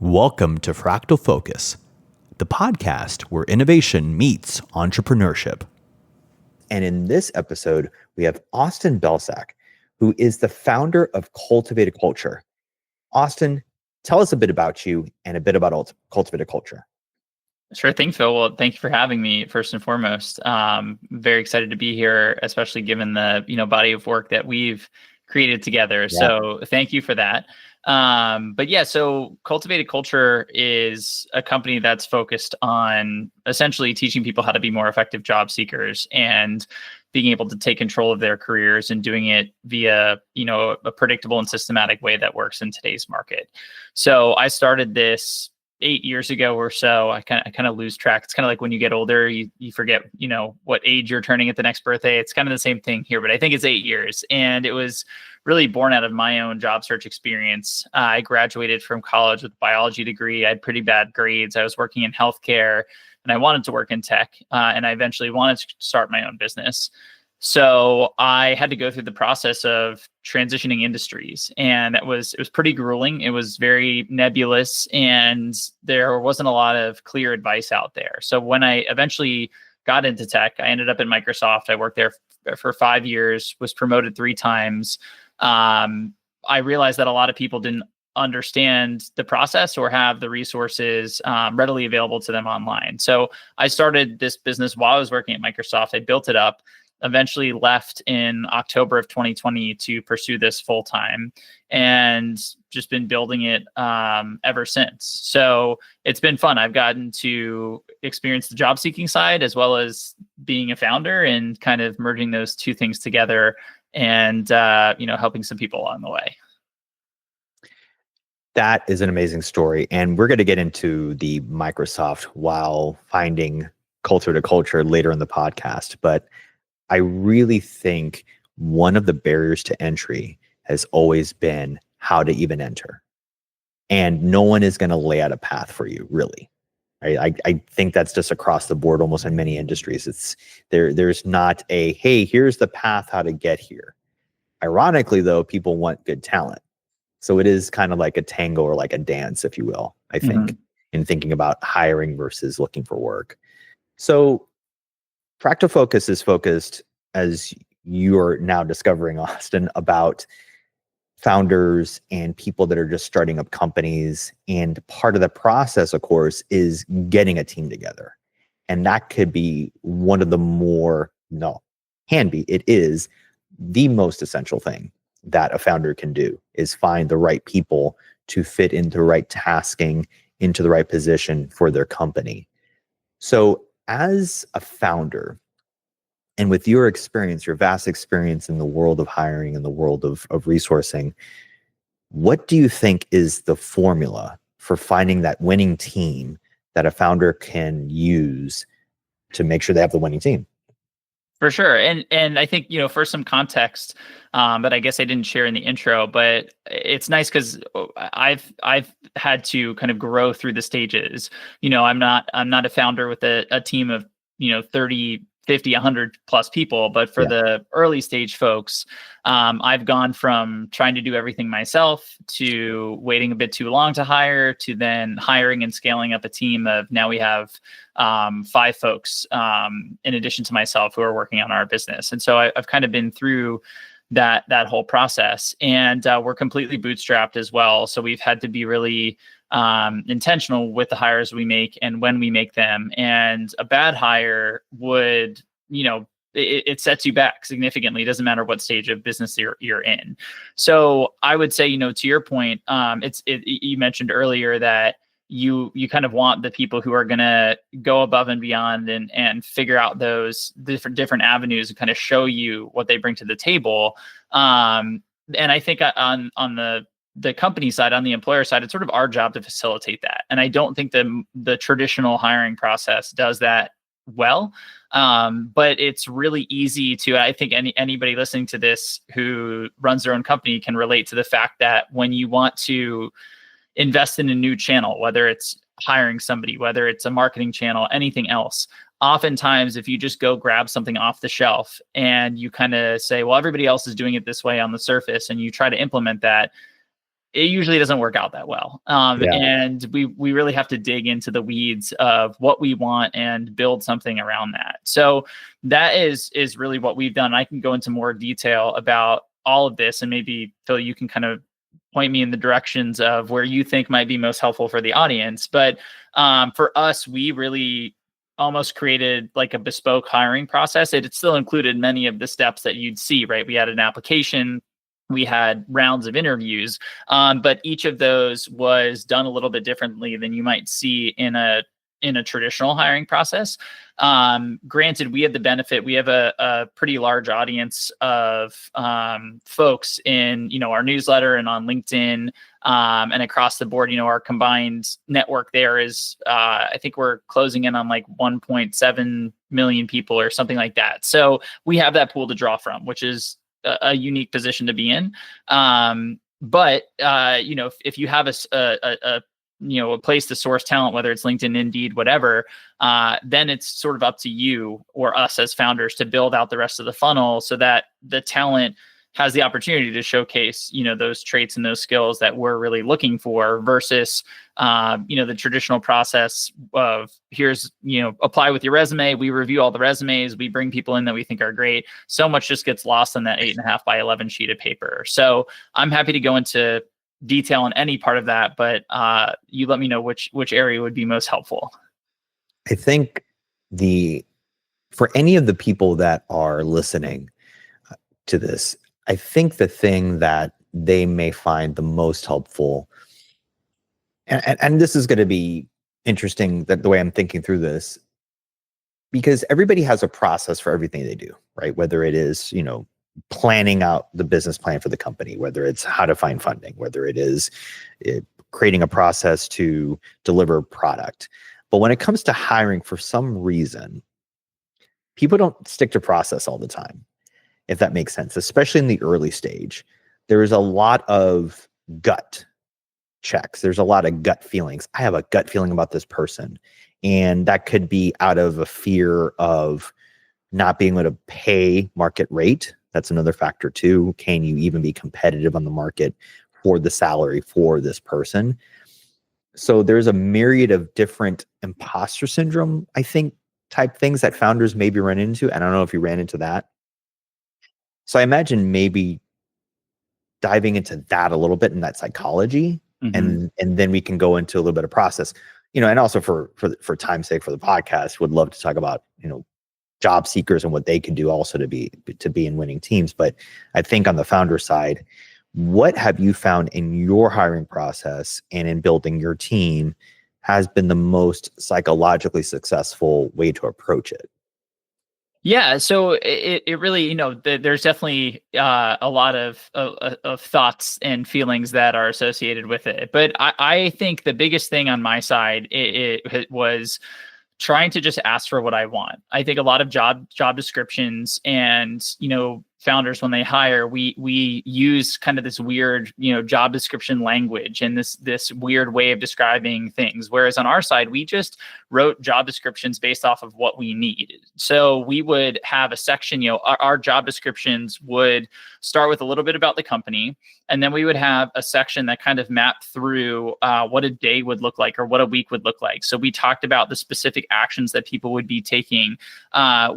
Welcome to Fractal Focus, the podcast where innovation meets entrepreneurship. And in this episode, we have Austin Belcak, who is the founder of Cultivated Culture. Austin, tell us a bit about you and a bit about Cultivated Culture. Sure thing, Phil. Well, thank you for having me, first and foremost. Very excited to be here, especially given the body of work that we've created together. Yeah. So thank you for that. So Cultivated Culture is a company that's focused on essentially teaching people how to be more effective job seekers and being able to take control of their careers and doing it via, a predictable and systematic way that works in today's market. So I started this 8 years ago or so. I kind of lose track. It's kind of like when you get older, you forget, what age you're turning at the next birthday. It's kind of the same thing here, but I think it's 8 years. And it was really born out of my own job search experience. I graduated from college with a biology degree. I had pretty bad grades. I was working in healthcare and I wanted to work in tech. And I eventually wanted to start my own business. So I had to go through the process of transitioning industries, and it was pretty grueling. It was very nebulous, and there wasn't a lot of clear advice out there. So when I eventually got into tech, I ended up at Microsoft. I worked there for 5 years, was promoted 3 times. I realized that a lot of people didn't understand the process or have the resources readily available to them online. So I started this business while I was working at Microsoft. I built it up. Eventually left in October of 2020 to pursue this full time, and just been building it ever since. So it's been fun. I've gotten to experience the job seeking side as well as being a founder, and kind of merging those two things together and helping some people along the way. That is an amazing story. And we're going to get into the Microsoft while finding Cultivated Culture later in the podcast. But I really think one of the barriers to entry has always been how to even enter. And no one is going to lay out a path for you, really. Right? I think that's just across the board, almost in many industries. It's there's not a, hey, here's the path how to get here. Ironically, though, people want good talent. So it is kind of like a tango or like a dance, if you will, I think, in thinking about hiring versus looking for work. So Fractal Focus is focused, as you're now discovering, Austin, about founders and people that are just starting up companies. And part of the process, of course, is getting a team together. And that could be one of the it is the most essential thing that a founder can do, is find the right people to fit into the right tasking, into the right position for their company. So as a founder, and with your experience, your vast experience in the world of hiring and the world of resourcing, what do you think is the formula for finding that winning team that a founder can use to make sure they have the winning team? For sure. And I think, for some context, but I guess I didn't share in the intro, but it's nice because I've had to kind of grow through the stages. I'm not a founder with a team of, 30, 50, 100 plus people, but for the early stage folks, I've gone from trying to do everything myself to waiting a bit too long to hire, to then hiring and scaling up a team of, now we have 5 folks in addition to myself who are working on our business. And so I've kind of been through that whole process, and we're completely bootstrapped as well. So we've had to be really intentional with the hires we make and when we make them. And a bad hire would, it sets you back significantly. It doesn't matter what stage of business you're in. So I would say, to your point, you mentioned earlier that you kind of want the people who are going to go above and beyond and figure out those different avenues and kind of show you what they bring to the table. And I think on the company side, on the employer side, it's sort of our job to facilitate that. And I don't think the traditional hiring process does that well. But it's really easy to, I think anybody listening to this who runs their own company can relate to the fact that when you want to invest in a new channel, whether it's hiring somebody, whether it's a marketing channel, anything else, oftentimes if you just go grab something off the shelf and you kind of say, well, everybody else is doing it this way on the surface, and you try to implement that, it usually doesn't work out that well. And we really have to dig into the weeds of what we want and build something around that. So that is really what we've done. I can go into more detail about all of this, and maybe Phil, you can kind of point me in the directions of where you think might be most helpful for the audience. But for us, we really almost created like a bespoke hiring process. It still included many of the steps that you'd see, right? We had an application, we had rounds of interviews, but each of those was done a little bit differently than you might see in a traditional hiring process. Granted, we had the benefit, we have a pretty large audience of folks in, our newsletter and on LinkedIn, and across the board. Our combined network there is, I think we're closing in on like 1.7 million people or something like that. So we have that pool to draw from, which is a unique position to be in. But if you have a place to source talent, whether it's LinkedIn, Indeed, whatever, then it's sort of up to you or us as founders to build out the rest of the funnel so that the talent has the opportunity to showcase, those traits and those skills that we're really looking for versus, the traditional process of here's, apply with your resume. We review all the resumes. We bring people in that we think are great. So much just gets lost on that 8.5 by 11 sheet of paper. So I'm happy to go into detail on any part of that, but you let me know which area would be most helpful. I think for any of the people that are listening to this, I think the thing that they may find the most helpful, and this is going to be interesting, that the way I'm thinking through this, because everybody has a process for everything they do, right? Whether it is, planning out the business plan for the company, whether it's how to find funding, whether it is creating a process to deliver product. But when it comes to hiring, for some reason, people don't stick to process all the time, if that makes sense, especially in the early stage. There is a lot of gut checks. There's a lot of gut feelings. I have a gut feeling about this person. And that could be out of a fear of not being able to pay market rate. That's another factor too. Can you even be competitive on the market for the salary for this person? So there's a myriad of different imposter syndrome, I think, type things that founders maybe run into. I don't know if you ran into that. So I imagine maybe diving into that a little bit in that psychology, and then we can go into a little bit of process, and also for time's sake for the podcast, would love to talk about, job seekers and what they can do also to be in winning teams. But I think on the founder side, what have you found in your hiring process and in building your team has been the most psychologically successful way to approach it? Yeah, so it really, there's definitely a lot of thoughts and feelings that are associated with it. But I think the biggest thing on my side it was trying to just ask for what I want. I think a lot of job descriptions and, founders, when they hire, we use kind of this weird, job description language and this weird way of describing things. Whereas on our side, we just wrote job descriptions based off of what we need. So we would have a section, our job descriptions would start with a little bit about the company. And then we would have a section that kind of mapped through what a day would look like or what a week would look like. So we talked about the specific actions that people would be taking.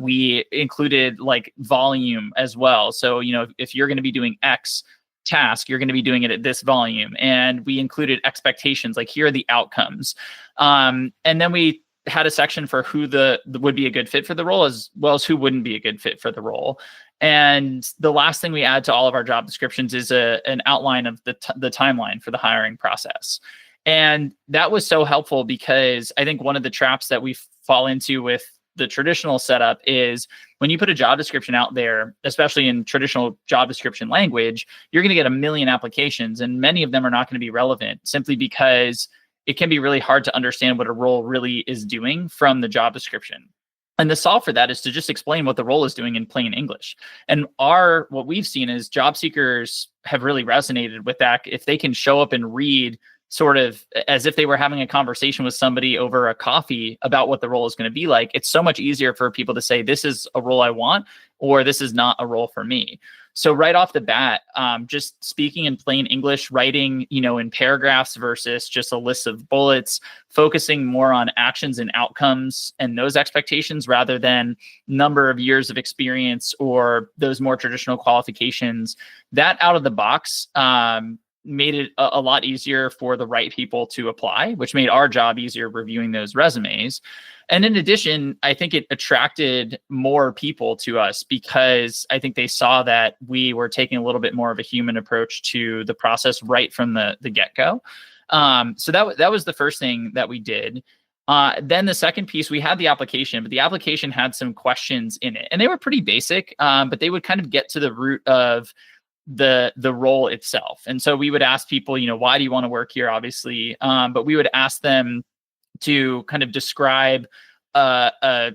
We included like volume as well. So, if you're going to be doing X task, you're going to be doing it at this volume. And we included expectations, like here are the outcomes. And then we had a section for who would be a good fit for the role, as well as who wouldn't be a good fit for the role. And the last thing we add to all of our job descriptions is an outline of the timeline for the hiring process. And that was so helpful because I think one of the traps that we fall into with the traditional setup is when you put a job description out there, especially in traditional job description language, you're going to get a million applications, and many of them are not going to be relevant simply because it can be really hard to understand what a role really is doing from the job description. And the solve for that is to just explain what the role is doing in plain English. And what we've seen is job seekers have really resonated with that. If they can show up and read sort of as if they were having a conversation with somebody over a coffee about what the role is going to be like, it's so much easier for people to say, this is a role I want, or this is not a role for me. So right off the bat, just speaking in plain English, writing, in paragraphs versus just a list of bullets, focusing more on actions and outcomes and those expectations rather than number of years of experience or those more traditional qualifications. That out of the box made it a lot easier for the right people to apply, which made our job easier reviewing those resumes. And in addition, I think it attracted more people to us because I think they saw that we were taking a little bit more of a human approach to the process right from the get-go. So that was the first thing that we did. Then the second piece, we had the application, but the application had some questions in it, and they were pretty basic, but they would kind of get to the root of the role itself. And so we would ask people, why do you want to work here? Obviously, but we would ask them to kind of describe a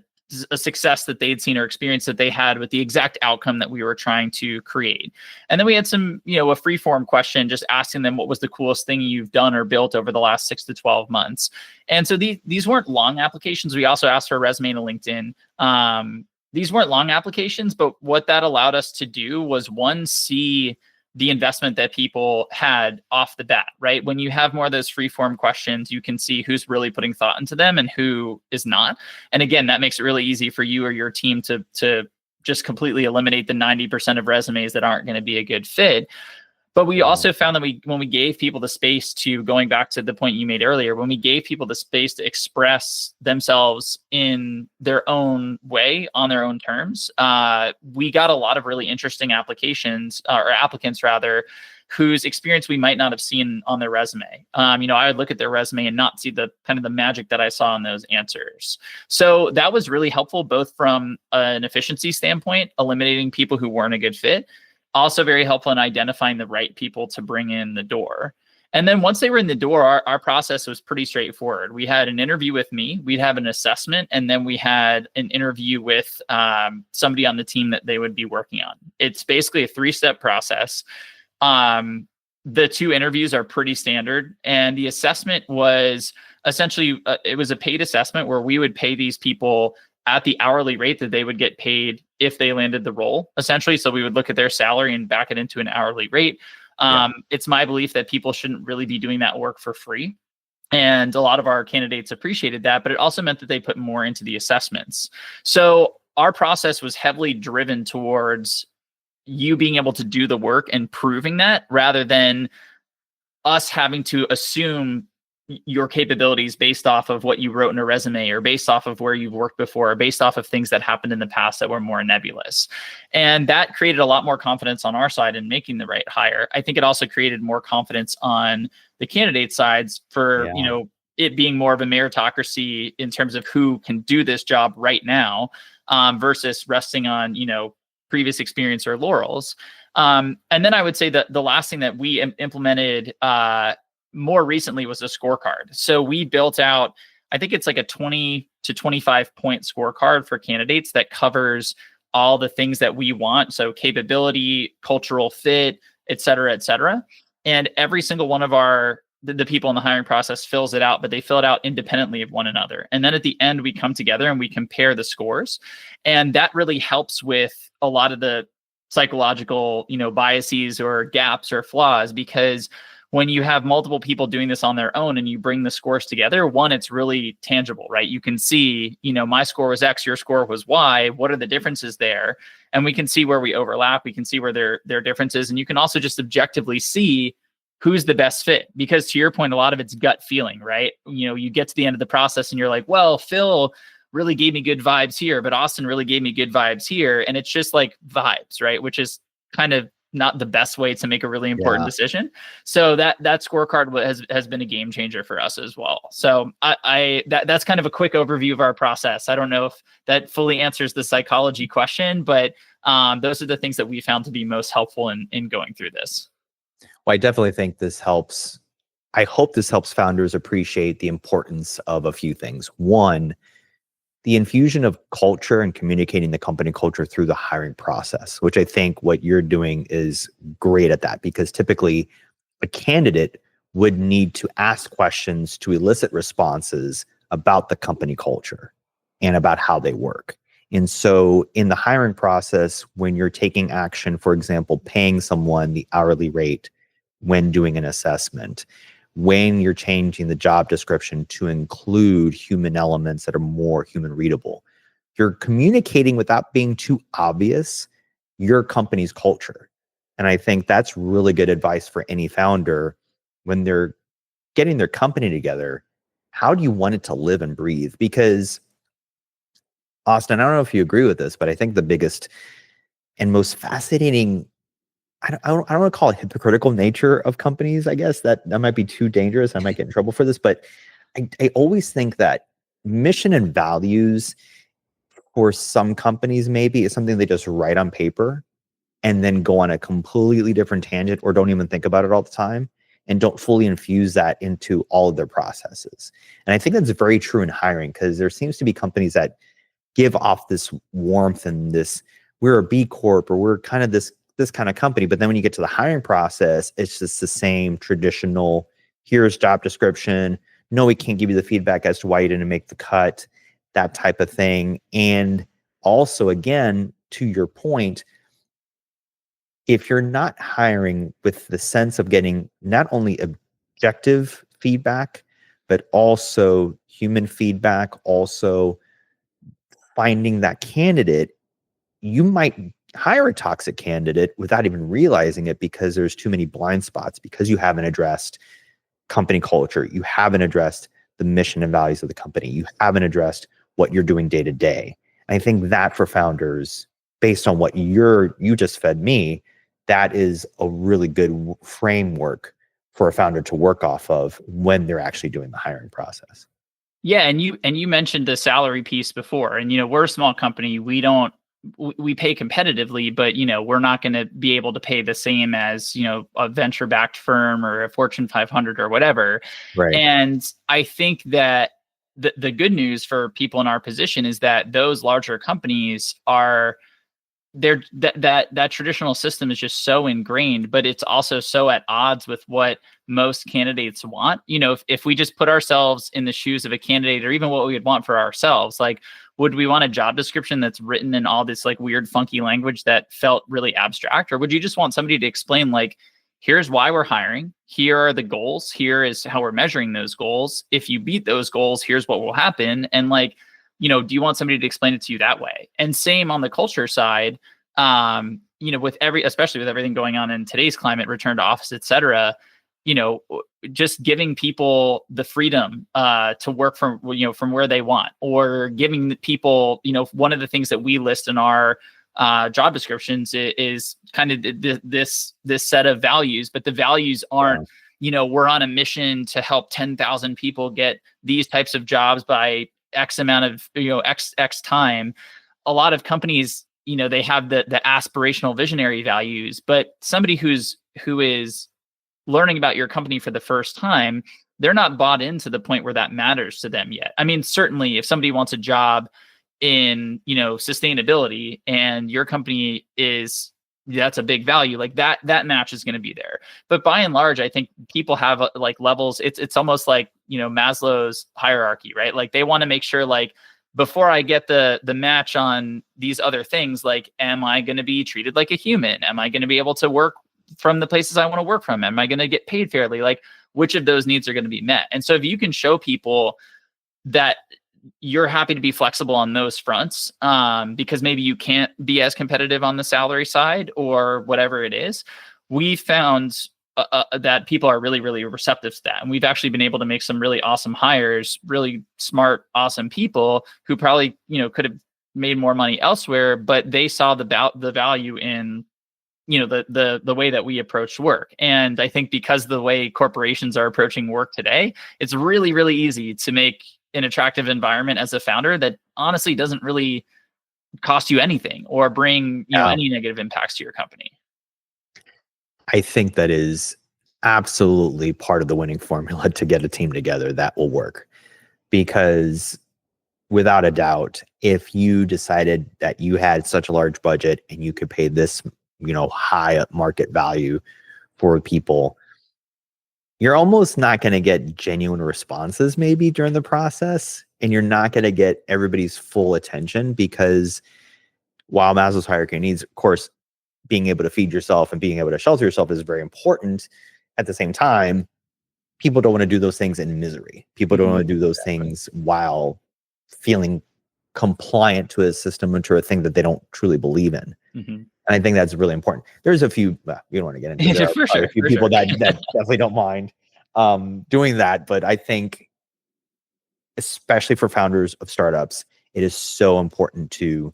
success that they'd seen or experience that they had with the exact outcome that we were trying to create. And then we had some, a free form question, just asking them what was the coolest thing you've done or built over the last 6 to 12 months. And so these weren't long applications. We also asked for a resume and a LinkedIn. These weren't long applications, but what that allowed us to do was, one, see the investment that people had off the bat, right? When you have more of those free form questions, you can see who's really putting thought into them and who is not. And again, that makes it really easy for you or your team to just completely eliminate the 90% of resumes that aren't going to be a good fit. But we also found that when we gave people the space to, going back to the point you made earlier, when we gave people the space to express themselves in their own way, on their own terms, we got a lot of really interesting applications, or applicants rather, whose experience we might not have seen on their resume. I would look at their resume and not see the kind of the magic that I saw in those answers. So that was really helpful, both from an efficiency standpoint, eliminating people who weren't a good fit. Also very helpful in identifying the right people to bring in the door. And then once they were in the door, our process was pretty straightforward. We had an interview with me, we'd have an assessment, and then we had an interview with somebody on the team that they would be working on. It's basically a 3-step process. The 2 interviews are pretty standard, and the assessment was essentially, it was a paid assessment where we would pay these people at the hourly rate that they would get paid if they landed the role, essentially. So we would look at their salary and back it into an hourly rate. It's my belief that people shouldn't really be doing that work for free. And a lot of our candidates appreciated that, but it also meant that they put more into the assessments. So our process was heavily driven towards you being able to do the work and proving that, rather than us having to assume your capabilities based off of what you wrote in a resume, or based off of where you've worked before, or based off of things that happened in the past that were more nebulous. And that created a lot more confidence on our side in making the right hire. I think it also created more confidence on the candidate sides for, it being more of a meritocracy in terms of who can do this job right now, versus resting on, previous experience or laurels. And then I would say that the last thing that we implemented, more recently, was a scorecard. So we built out, I think it's like a 20 to 25 point scorecard for candidates that covers all the things that we want. So capability, cultural fit, et cetera, et cetera. And every single one of the people in the hiring process fills it out, but they fill it out independently of one another. And then at the end, we come together and we compare the scores. And that really helps with a lot of the psychological, biases or gaps or flaws, because when you have multiple people doing this on their own and you bring the scores together, one, it's really tangible, right? You can see, my score was X, your score was Y. What are the differences there? And we can see where we overlap. We can see where there are differences. And you can also just objectively see who's the best fit, because to your point, a lot of it's gut feeling, right? You get to the end of the process and you're like, well, Phil really gave me good vibes here, but Austin really gave me good vibes here. And it's just like vibes, right? Which is kind of not the best way to make a really important decision. So that scorecard has been a game changer for us as well. So that's kind of a quick overview of our process. I don't know if that fully answers the psychology question, but those are the things that we found to be most helpful in going through this. Well, I definitely think this helps. I hope this helps founders appreciate the importance of a few things. One, the infusion of culture and communicating the company culture through the hiring process, which I think what you're doing is great at that, because typically a candidate would need to ask questions to elicit responses about the company culture and about how they work. And so in the hiring process, when you're taking action, for example, paying someone the hourly rate when doing an assessment, when you're changing the job description to include human elements that are more human readable, you're communicating without being too obvious your company's culture. And I think that's really good advice for any founder when they're getting their company together. How do you want it to live and breathe? Because Austin, I don't know if you agree with this, but I think the biggest and most fascinating, I don't want to call it hypocritical nature of companies. I guess that might be too dangerous. I might get in trouble for this, but I always think that mission and values for some companies maybe is something they just write on paper and then go on a completely different tangent or don't even think about it all the time and don't fully infuse that into all of their processes. And I think that's very true in hiring, because there seems to be companies that give off this warmth and this, we're a B Corp, or we're kind of this kind of company. But then when you get to the hiring process, it's just the same traditional, here's job description. No, we can't give you the feedback as to why you didn't make the cut, that type of thing. And also, again, to your point, if you're not hiring with the sense of getting not only objective feedback, but also human feedback, also finding that candidate, you might hire a toxic candidate without even realizing it, because there's too many blind spots, because you haven't addressed company culture, you haven't addressed the mission and values of the company, you haven't addressed what you're doing day to day. I think that for founders, based on what you just fed me, that is a really good framework for a founder to work off of when they're actually doing the hiring process. Yeah, and you mentioned the salary piece before, and we're a small company. We pay competitively, but we're not going to be able to pay the same as a venture-backed firm or a Fortune 500 or whatever. Right. And I think that the good news for people in our position is that those larger companies are that traditional system is just so ingrained, but it's also so at odds with what most candidates want. If we just put ourselves in the shoes of a candidate, or even what we would want for ourselves, like, would we want a job description that's written in all this like weird, funky language that felt really abstract? Or would you just want somebody to explain, like, here's why we're hiring, here are the goals, here is how we're measuring those goals. If you beat those goals, here's what will happen. And like, do you want somebody to explain it to you that way? And same on the culture side, especially with everything going on in today's climate, return to office, et cetera, just giving people the freedom to work from where they want, or giving people, one of the things that we list in our job descriptions is kind of this set of values, but the values aren't, we're on a mission to help 10,000 people get these types of jobs by X amount of, X time. A lot of companies, they have the aspirational visionary values, but somebody who is learning about your company for the first time, they're not bought into the point where that matters to them yet. I mean, certainly if somebody wants a job in, sustainability, and your company that's a big value, like that match is going to be there. But by and large, I think people have like levels. It's almost like, Maslow's hierarchy, right? Like, they want to make sure, like, before I get the match on these other things, like, am I going to be treated like a human? Am I going to be able to work from the places I want to work from? Am I going to get paid fairly? Like, which of those needs are going to be met? And so if you can show people that you're happy to be flexible on those fronts, because maybe you can't be as competitive on the salary side or whatever it is, we found that people are really, really receptive to that. And we've actually been able to make some really awesome hires, really smart, awesome people who probably, could have made more money elsewhere, but they saw the value in, the way that we approach work. And I think because the way corporations are approaching work today, it's really, really easy to make an attractive environment as a founder that honestly doesn't really cost you anything or bring, any negative impacts to your company. I think that is absolutely part of the winning formula to get a team together that will work. Because without a doubt, if you decided that you had such a large budget and you could pay this, high market value for people, you're almost not going to get genuine responses maybe during the process, and you're not going to get everybody's full attention, because while Maslow's hierarchy of needs, of course, being able to feed yourself and being able to shelter yourself is very important. At the same time, people don't want to do those things in misery. People don't want to do those things while feeling compliant to a system and to a thing that they don't truly believe in. And I think that's really important. There's a few, we don't want to get into there. For sure, a few people that definitely don't mind doing that. But I think, especially for founders of startups, it is so important to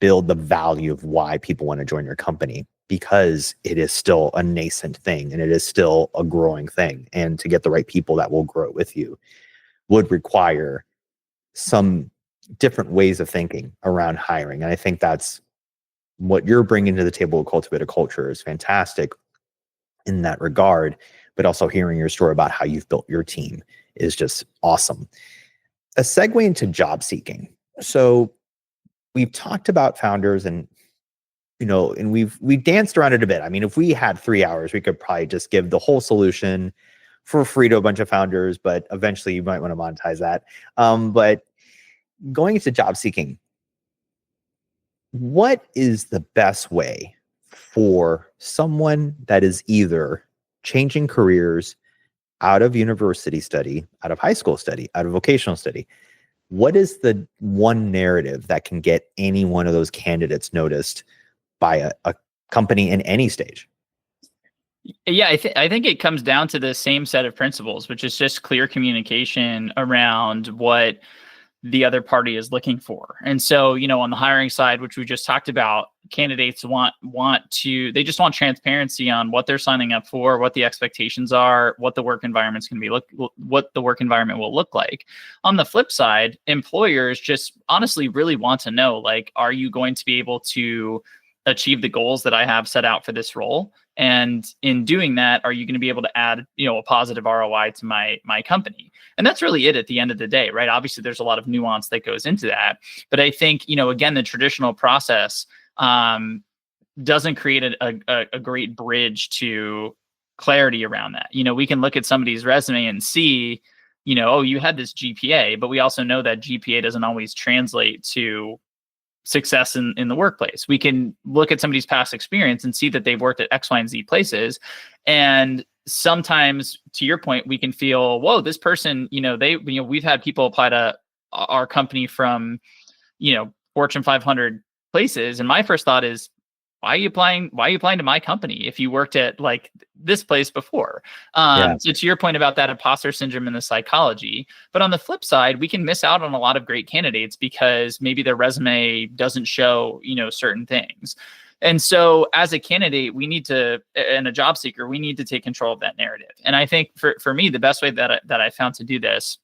build the value of why people want to join your company, because it is still a nascent thing and it is still a growing thing. And to get the right people that will grow with you would require some different ways of thinking around hiring. And I think that's what you're bringing to the table with Cultivated Culture is fantastic in that regard, but also hearing your story about how you've built your team is just awesome. A segue into job seeking. So we've talked about founders and, and we've danced around it a bit. I mean, if we had 3 hours, we could probably just give the whole solution for free to a bunch of founders, but eventually you might want to monetize that. But going into job seeking, what is the best way for someone that is either changing careers out of university study, out of high school study, out of vocational study? What is the one narrative that can get any one of those candidates noticed by a company in any stage? Yeah, I think it comes down to the same set of principles, which is just clear communication around what the other party is looking for. And so, on the hiring side, which we just talked about, candidates they just want transparency on what they're signing up for, what the expectations are, what the work environment's going to be what the work environment will look like. On the flip side, employers just honestly really want to know, like, are you going to be able to achieve the goals that I have set out for this role? And in doing that, are you going to be able to add, a positive ROI to my company? And that's really it at the end of the day, right? Obviously, there's a lot of nuance that goes into that. But I think, again, the traditional process doesn't create a great bridge to clarity around that. We can look at somebody's resume and see, oh, you had this GPA, but we also know that GPA doesn't always translate to success in the workplace. We can look at somebody's past experience and see that they've worked at X, Y, and Z places. And sometimes, to your point, we can feel, whoa, this person, we've had people apply to our company from, Fortune 500 places. And my first thought is, why are you applying to my company if you worked at like this place before? So to your point about that imposter syndrome and the psychology, but on the flip side, we can miss out on a lot of great candidates because maybe their resume doesn't show, certain things. And so as a candidate, and a job seeker, we need to take control of that narrative. And I think for me, the best way that I found to do this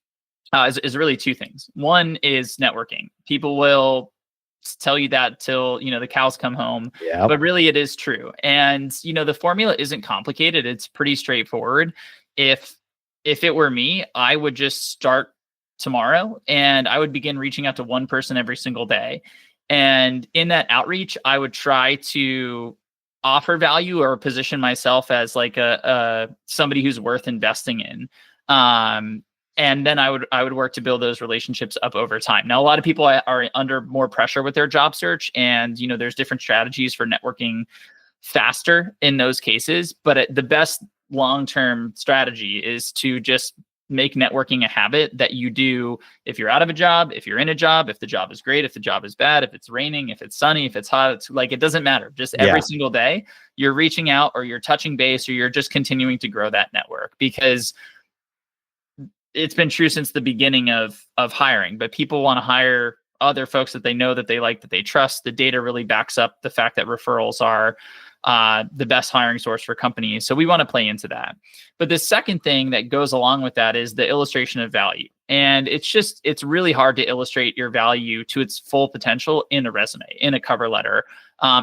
is really two things. One is networking. People will tell you that till the cows come home, but really it is true. And the formula isn't complicated. It's pretty straightforward. If it were me, I would just start tomorrow and I would begin reaching out to one person every single day. And in that outreach, I would try to offer value or position myself as like a somebody who's worth investing in. And then I would work to build those relationships up over time. Now, a lot of people are under more pressure with their job search, and there's different strategies for networking faster in those cases. But the best long-term strategy is to just make networking a habit that you do if you're out of a job, if you're in a job, if the job is great, if the job is bad, if it's raining, if it's sunny, if it's hot. It's like, it doesn't matter. Just every single day, you're reaching out or you're touching base or you're just continuing to grow that network, because it's been true since the beginning of hiring, but people want to hire other folks that they know, that they like, that they trust. The data really backs up the fact that referrals are the best hiring source for companies. So we want to play into that. But the second thing that goes along with that is the illustration of value. And it's really hard to illustrate your value to its full potential in a resume, in a cover letter,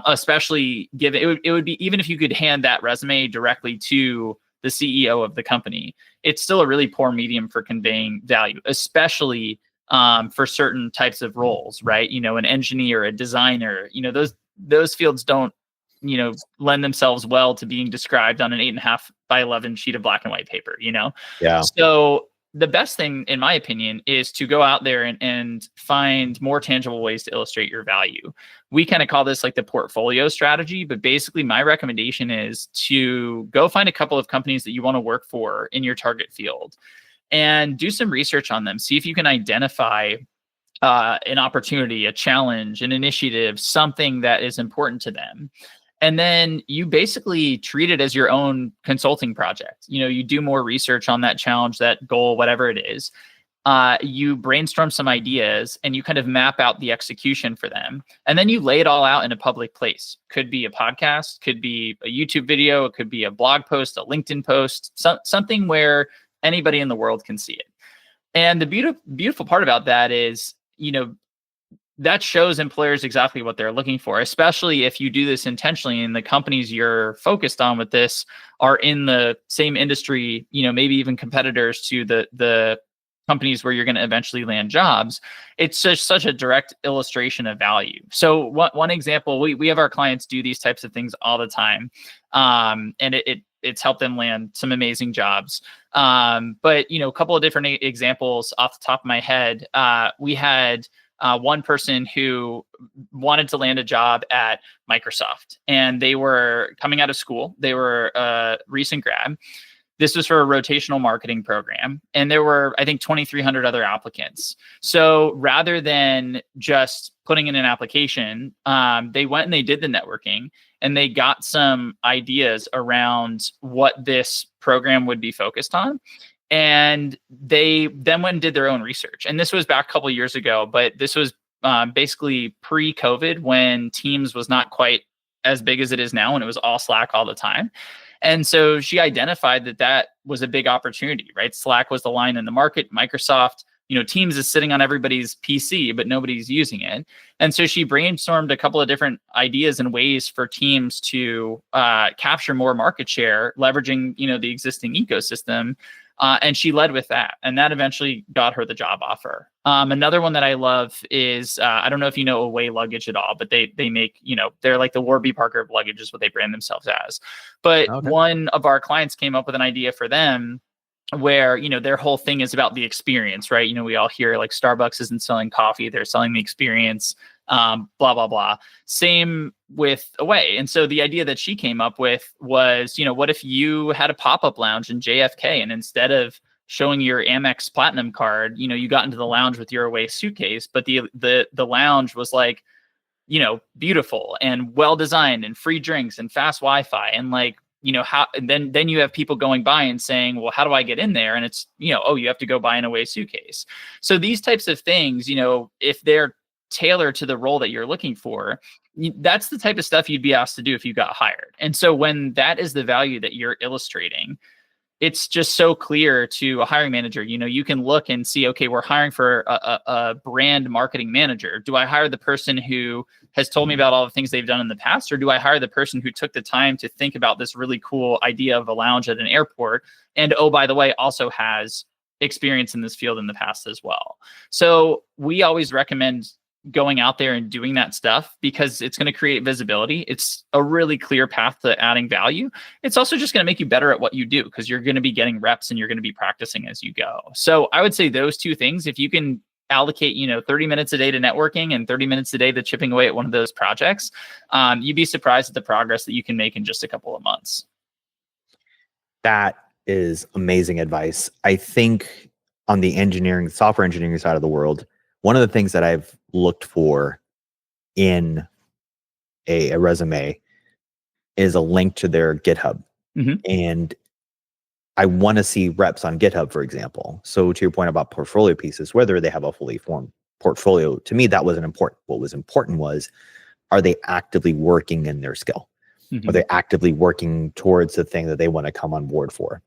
especially given it would be, even if you could hand that resume directly to the CEO of the company, it's still a really poor medium for conveying value, especially for certain types of roles, right? An engineer, a designer, those fields don't lend themselves well to being described on an 8.5 by 11 sheet of black and white paper, Yeah. So the best thing, in my opinion, is to go out there and find more tangible ways to illustrate your value. We kind of call this like the portfolio strategy, but basically my recommendation is to go find a couple of companies that you want to work for in your target field and do some research on them. See if you can identify an opportunity, a challenge, an initiative, something that is important to them. And then you basically treat it as your own consulting project. You do more research on that challenge, that goal, whatever it is. You brainstorm some ideas and you kind of map out the execution for them. And then you lay it all out in a public place. Could be a podcast, could be a YouTube video, it could be a blog post, a LinkedIn post, something where anybody in the world can see it. And the beautiful part about that is, that shows employers exactly what they're looking for, especially if you do this intentionally and the companies you're focused on with this are in the same industry, maybe even competitors to the companies where you're going to eventually land jobs. It's just such a direct illustration of value. So one example, we have our clients do these types of things all the time. And it's helped them land some amazing jobs. But, a couple of different examples off the top of my head. We had one person who wanted to land a job at Microsoft, and they were coming out of school. They were a recent grad. This was for a rotational marketing program, and there were, I think, 2,300 other applicants. So rather than just putting in an application, they went and they did the networking, and they got some ideas around what this program would be focused on. And they then went and did their own research. And this was back a couple of years ago, but this was basically pre-COVID, when Teams was not quite as big as it is now, and it was all Slack all the time. And so she identified that was a big opportunity, right? Slack was the line in the market. Microsoft, Teams is sitting on everybody's PC, but nobody's using it. And so she brainstormed a couple of different ideas and ways for Teams to capture more market share, leveraging, the existing ecosystem. And she led with that, and that eventually got her the job offer. Another one that I love is, I don't know if you know Away Luggage at all, but they make, they're like the Warby Parker of luggage is what they brand themselves as. But one of our clients came up with an idea for them where, their whole thing is about the experience, right? We all hear like Starbucks isn't selling coffee, they're selling the experience, blah, blah, blah. Same with Away. And so the idea that she came up with was, what if you had a pop-up lounge in JFK, and instead of showing your Amex Platinum card, you got into the lounge with your Away suitcase, but the lounge was like, beautiful and well-designed and free drinks and fast Wi-Fi, and like, how, and then you have people going by and saying, well, how do I get in there? And it's, oh, you have to go buy an Away suitcase. So these types of things, if they're tailored to the role that you're looking for, that's the type of stuff you'd be asked to do if you got hired. And so when that is the value that you're illustrating, it's just so clear to a hiring manager. You can look and see, okay, we're hiring for a brand marketing manager. Do I hire the person who has told me about all the things they've done in the past, or do I hire the person who took the time to think about this really cool idea of a lounge at an airport, and oh, by the way, also has experience in this field in the past as well? So we always recommend going out there and doing that stuff, because it's going to create visibility. It's a really clear path to adding value. It's also just going to make you better at what you do, because you're going to be getting reps and you're going to be practicing as you go. So I would say those two things, if you can allocate, 30 minutes a day to networking and 30 minutes a day to chipping away at one of those projects, you'd be surprised at the progress that you can make in just a couple of months. That is amazing advice. I think on the software engineering side of the world, one of the things that I've looked for in a resume is a link to their GitHub. Mm-hmm. And I want to see reps on GitHub, for example. So to your point about portfolio pieces, whether they have a fully formed portfolio, to me, that wasn't important. What was important was, are they actively working in their skill? Mm-hmm. Are they actively working towards the thing that they want to come on board for?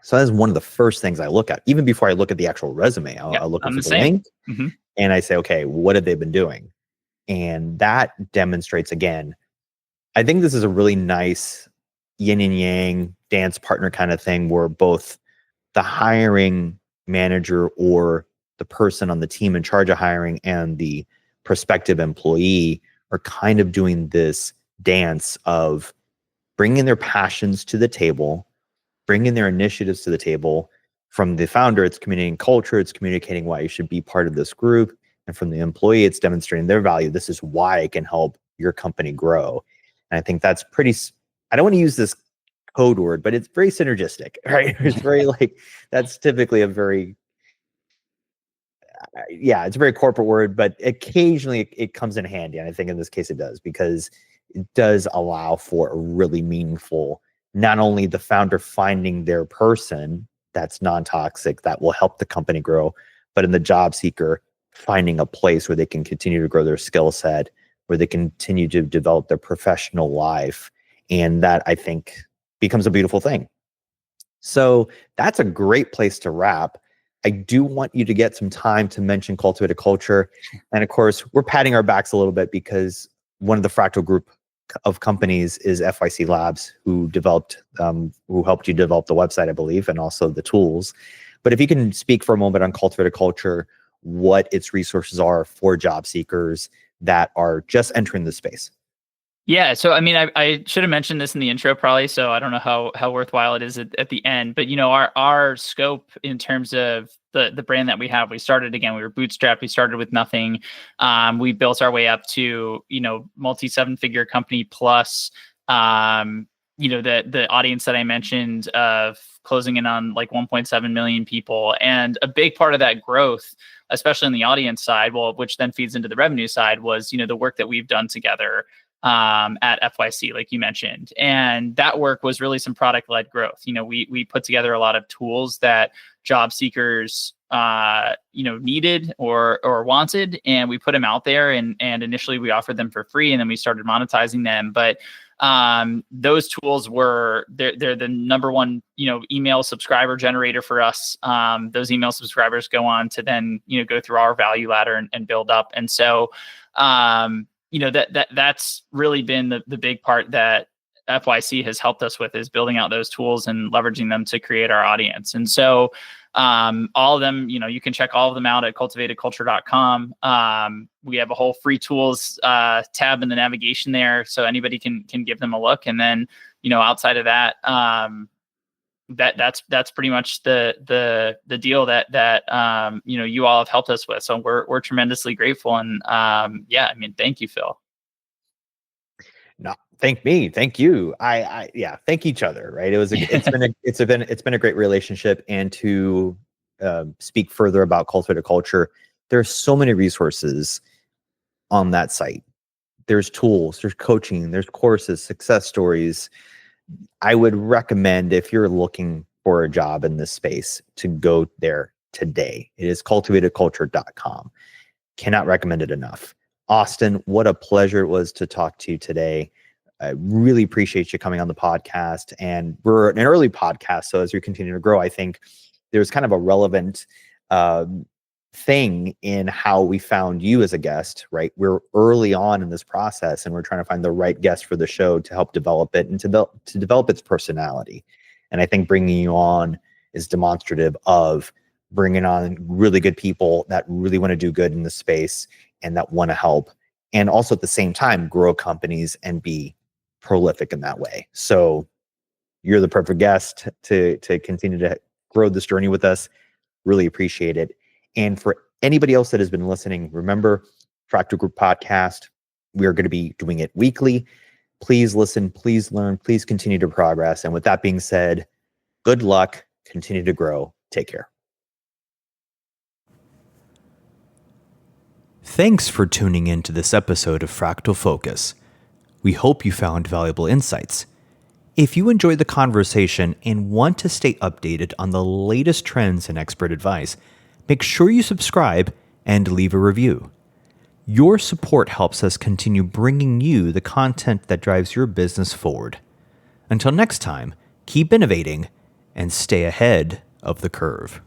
So that's one of the first things I look at. Even before I look at the actual resume, I'll look at the link, mm-hmm. and I say, okay, what have they been doing? And that demonstrates, again, I think this is a really nice yin and yang dance partner kind of thing, where both the hiring manager or the person on the team in charge of hiring and the prospective employee are kind of doing this dance of bringing their passions to the table, bringing their initiatives to the table. From the founder, it's communicating culture, it's communicating why you should be part of this group. And from the employee, it's demonstrating their value. This is why it can help your company grow. And I think that's pretty, I don't want to use this code word, but it's very synergistic, right? It's very like, that's typically a very, yeah, it's a very corporate word, but occasionally it comes in handy. And I think in this case it does, because it does allow for a really meaningful, not only the founder finding their person that's non-toxic, that will help the company grow, but in the job seeker finding a place where they can continue to grow their skill set, where they continue to develop their professional life. And that, I think, becomes a beautiful thing. So that's a great place to wrap. I do want you to get some time to mention Cultivated Culture. And of course, we're patting our backs a little bit because one of the Fractal group of companies is FYC Labs, who helped you develop the website, I believe, and also the tools. But if you can speak for a moment on Cultivated Culture, what its resources are for job seekers that are just entering the space. Yeah. So, I mean, I should have mentioned this in the intro probably, so I don't know how worthwhile it is at the end, but our scope in terms of the brand that we have, we were bootstrapped. We started with nothing. We built our way up to, multi 7-figure company plus, the audience that I mentioned of closing in on like 1.7 million people. And a big part of that growth, especially on the audience side, which then feeds into the revenue side, was, the work that we've done together at FYC, like you mentioned. And that work was really some product-led growth. We put together a lot of tools that job seekers, needed or wanted, and we put them out there. And initially we offered them for free, and then we started monetizing them. But those tools they're the number one, email subscriber generator for us. Those email subscribers go on to then, go through our value ladder and build up. And so, that's really been the big part that FYC has helped us with, is building out those tools and leveraging them to create our audience. And so all of them, you can check all of them out at cultivatedculture.com. We have a whole free tools tab in the navigation there, so anybody can give them a look. And then, outside of that, that's pretty much the deal that you all have helped us with. So we're tremendously grateful. And thank you, Phil. No, thank me. Thank you. Thank each other. Right. It's been a great relationship. And to speak further about Cultivated Culture, there's so many resources on that site. There's tools, there's coaching, there's courses, success stories. I would recommend, if you're looking for a job in this space, to go there today. It is cultivatedculture.com. Cannot recommend it enough. Austin, what a pleasure it was to talk to you today. I really appreciate you coming on the podcast. And we're an early podcast, so as we continue to grow, I think there's kind of a relevant thing in how we found you as a guest, right? We're early on in this process, and we're trying to find the right guest for the show to help develop it and to develop its personality. And I think bringing you on is demonstrative of bringing on really good people that really want to do good in the space and that want to help, and also at the same time grow companies and be prolific in that way. So you're the perfect guest to continue to grow this journey with us. Really appreciate it. And for anybody else that has been listening, remember, Fractal Group Podcast, we are going to be doing it weekly. Please listen, please learn, please continue to progress. And with that being said, good luck, continue to grow. Take care. Thanks for tuning in to this episode of Fractal Focus. We hope you found valuable insights. If you enjoyed the conversation and want to stay updated on the latest trends and expert advice, make sure you subscribe and leave a review. Your support helps us continue bringing you the content that drives your business forward. Until next time, keep innovating and stay ahead of the curve.